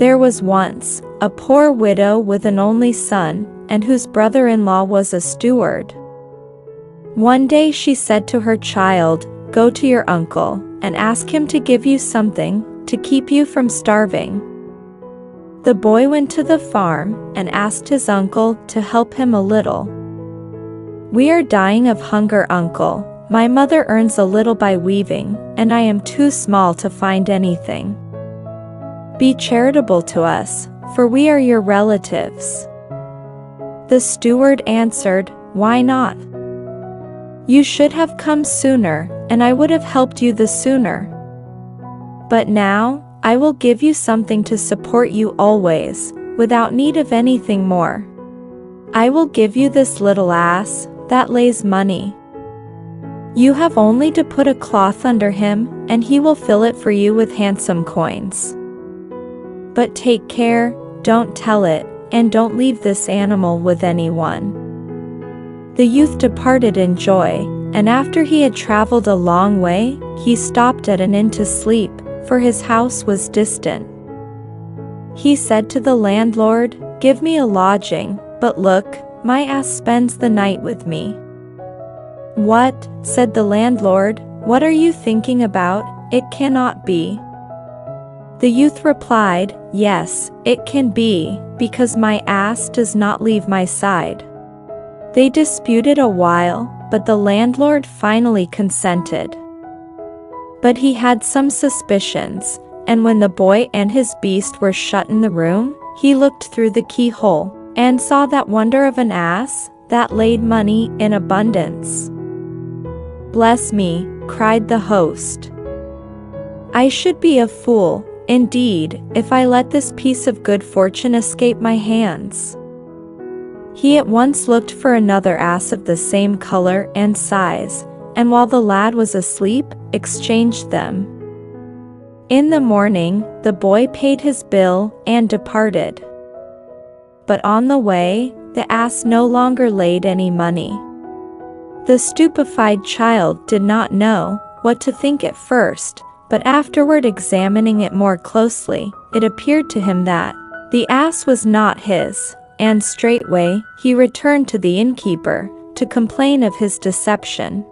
There was once a poor widow with an only son, and whose brother-in-law was a steward. One day she said to her child, "Go to your uncle, and ask him to give you something, to keep you from starving." The boy went to the farm, and asked his uncle to help him a little. "We are dying of hunger, uncle. My mother earns a little by weaving, and I am too small to find anything. Be charitable to us, for we are your relatives." The steward answered, "Why not? You should have come sooner, and I would have helped you the sooner. But now, I will give you something to support you always, without need of anything more. I will give you this little ass, that lays money. You have only to put a cloth under him, and he will fill it for you with handsome coins. But take care, don't tell it, and don't leave this animal with anyone." The youth departed in joy, and after he had traveled a long way, he stopped at an inn to sleep, for his house was distant. He said to the landlord, "Give me a lodging, but look, my ass spends the night with me." "What?" said the landlord, "what are you thinking about? It cannot be." The youth replied, "Yes, it can be, because my ass does not leave my side." They disputed a while, but the landlord finally consented. But he had some suspicions, and when the boy and his beast were shut in the room, he looked through the keyhole, and saw that wonder of an ass, that laid money in abundance. "Bless me," cried the host. "I should be a fool, indeed, if I let this piece of good fortune escape my hands." He at once looked for another ass of the same color and size, and while the lad was asleep, exchanged them. In the morning, the boy paid his bill and departed. But on the way, the ass no longer laid any money. The stupefied child did not know what to think at first, but afterward examining it more closely, it appeared to him that the ass was not his, and straightway he returned to the innkeeper to complain of his deception.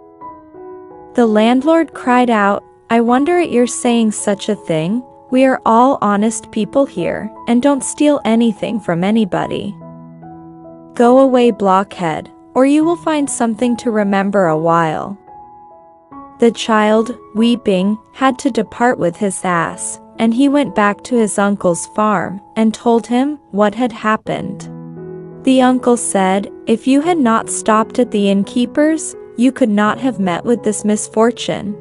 The landlord cried out, "I wonder at your saying such a thing. We are all honest people here, and don't steal anything from anybody. Go away, blockhead, or you will find something to remember a while." The child, weeping, had to depart with his ass, and he went back to his uncle's farm, and told him what had happened. The uncle said, "If you had not stopped at the innkeeper's, you could not have met with this misfortune.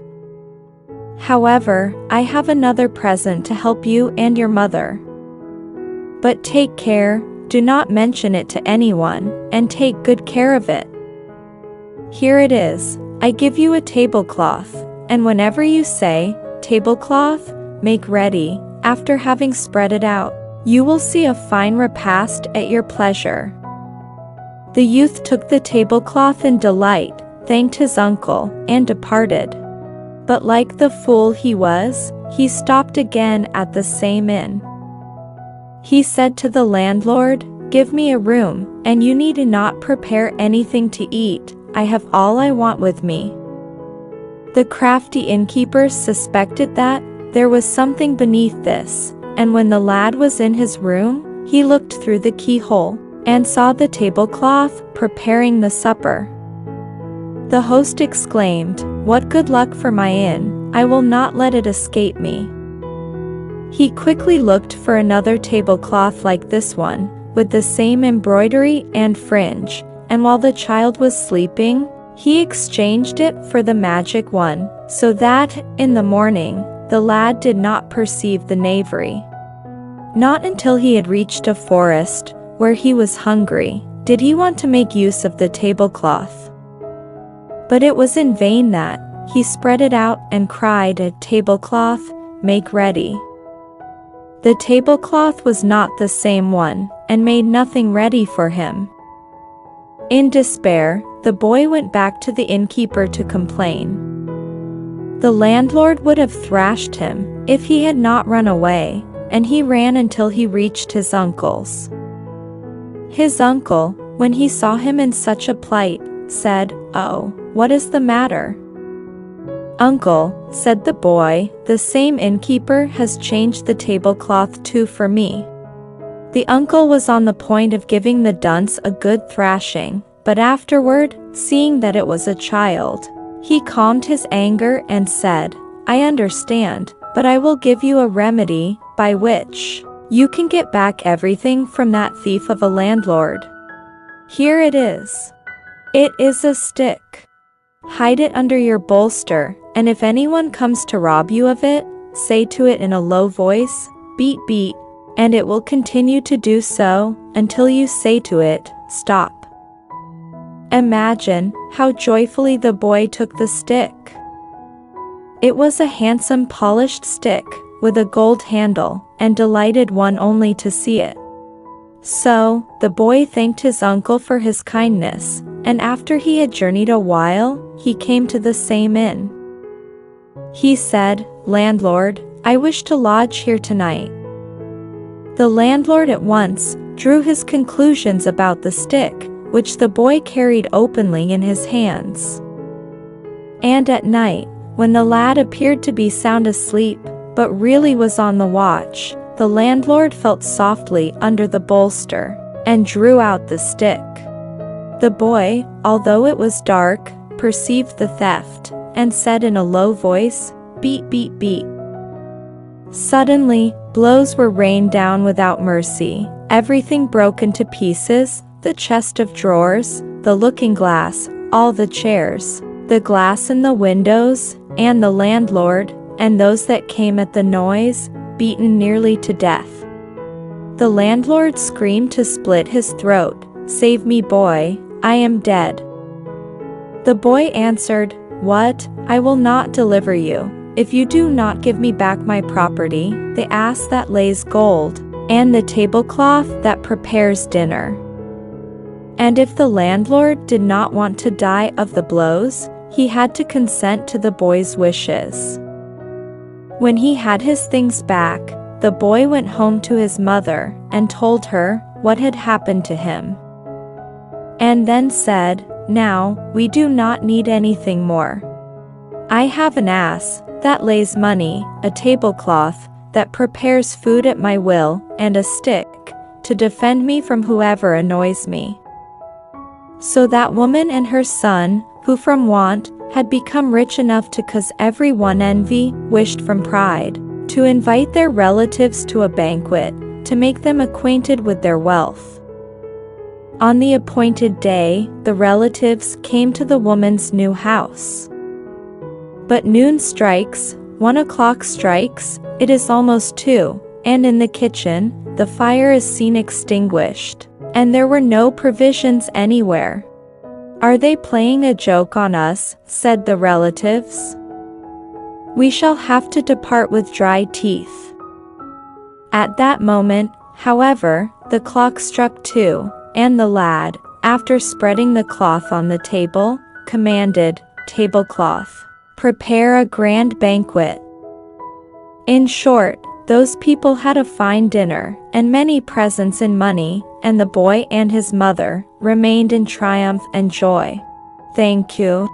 However, I have another present to help you and your mother. But take care, do not mention it to anyone, and take good care of it. Here it is. I give you a tablecloth, and whenever you say, 'Tablecloth, make ready,' after having spread it out, you will see a fine repast at your pleasure." The youth took the tablecloth in delight, thanked his uncle, and departed. But like the fool he was, he stopped again at the same inn. He said to the landlord, "Give me a room, and you need not prepare anything to eat. I have all I want with me." The crafty innkeeper suspected that there was something beneath this, and when the lad was in his room, he looked through the keyhole, and saw the tablecloth preparing the supper. The host exclaimed, "What good luck for my inn, I will not let it escape me." He quickly looked for another tablecloth like this one, with the same embroidery and fringe, and while the child was sleeping, he exchanged it for the magic one, so that, in the morning, the lad did not perceive the knavery. Not until he had reached a forest, where he was hungry, did he want to make use of the tablecloth. But it was in vain that he spread it out and cried, "A tablecloth, make ready." The tablecloth was not the same one, and made nothing ready for him. In despair, the boy went back to the innkeeper to complain. The landlord would have thrashed him, if he had not run away, and he ran until he reached his uncle's. His uncle, when he saw him in such a plight, said, "Oh, what is the matter?" "Uncle," said the boy, "the same innkeeper has changed the tablecloth too for me." The uncle was on the point of giving the dunce a good thrashing, but afterward, seeing that it was a child, he calmed his anger and said, "I understand, but I will give you a remedy, by which you can get back everything from that thief of a landlord. Here it is. It is a stick. Hide it under your bolster, and if anyone comes to rob you of it, say to it in a low voice, 'Beat, beat,' and it will continue to do so, until you say to it, 'Stop.'" Imagine how joyfully the boy took the stick. It was a handsome polished stick, with a gold handle, and delighted one only to see it. So, the boy thanked his uncle for his kindness, and after he had journeyed a while, he came to the same inn. He said, "Landlord, I wish to lodge here tonight." The landlord at once drew his conclusions about the stick, which the boy carried openly in his hands. And at night, when the lad appeared to be sound asleep, but really was on the watch, the landlord felt softly under the bolster, and drew out the stick. The boy, although it was dark, perceived the theft, and said in a low voice, "Beat, beat, beat." Suddenly, blows were rained down without mercy, everything broke into pieces, the chest of drawers, the looking-glass, all the chairs, the glass in the windows, and the landlord, and those that came at the noise, beaten nearly to death. The landlord screamed to split his throat, "Save me, boy, I am dead." The boy answered, "What? I will not deliver you, if you do not give me back my property, the ass that lays gold, and the tablecloth that prepares dinner." And if the landlord did not want to die of the blows, he had to consent to the boy's wishes. When he had his things back, the boy went home to his mother, and told her what had happened to him. And then said, "Now, we do not need anything more. I have an ass that lays money, a tablecloth that prepares food at my will, and a stick to defend me from whoever annoys me." So that woman and her son, who from want had become rich enough to cause every one envy, wished from pride to invite their relatives to a banquet, to make them acquainted with their wealth. On the appointed day, the relatives came to the woman's new house. But noon strikes, 1 o'clock strikes, it is almost 2, and in the kitchen, the fire is seen extinguished, and there were no provisions anywhere. "Are they playing a joke on us?" said the relatives. "We shall have to depart with dry teeth." At that moment, however, the clock struck 2, and the lad, after spreading the cloth on the table, commanded, "Tablecloth, prepare a grand banquet." In short, those people had a fine dinner, and many presents in money, and the boy and his mother remained in triumph and joy. Thank you.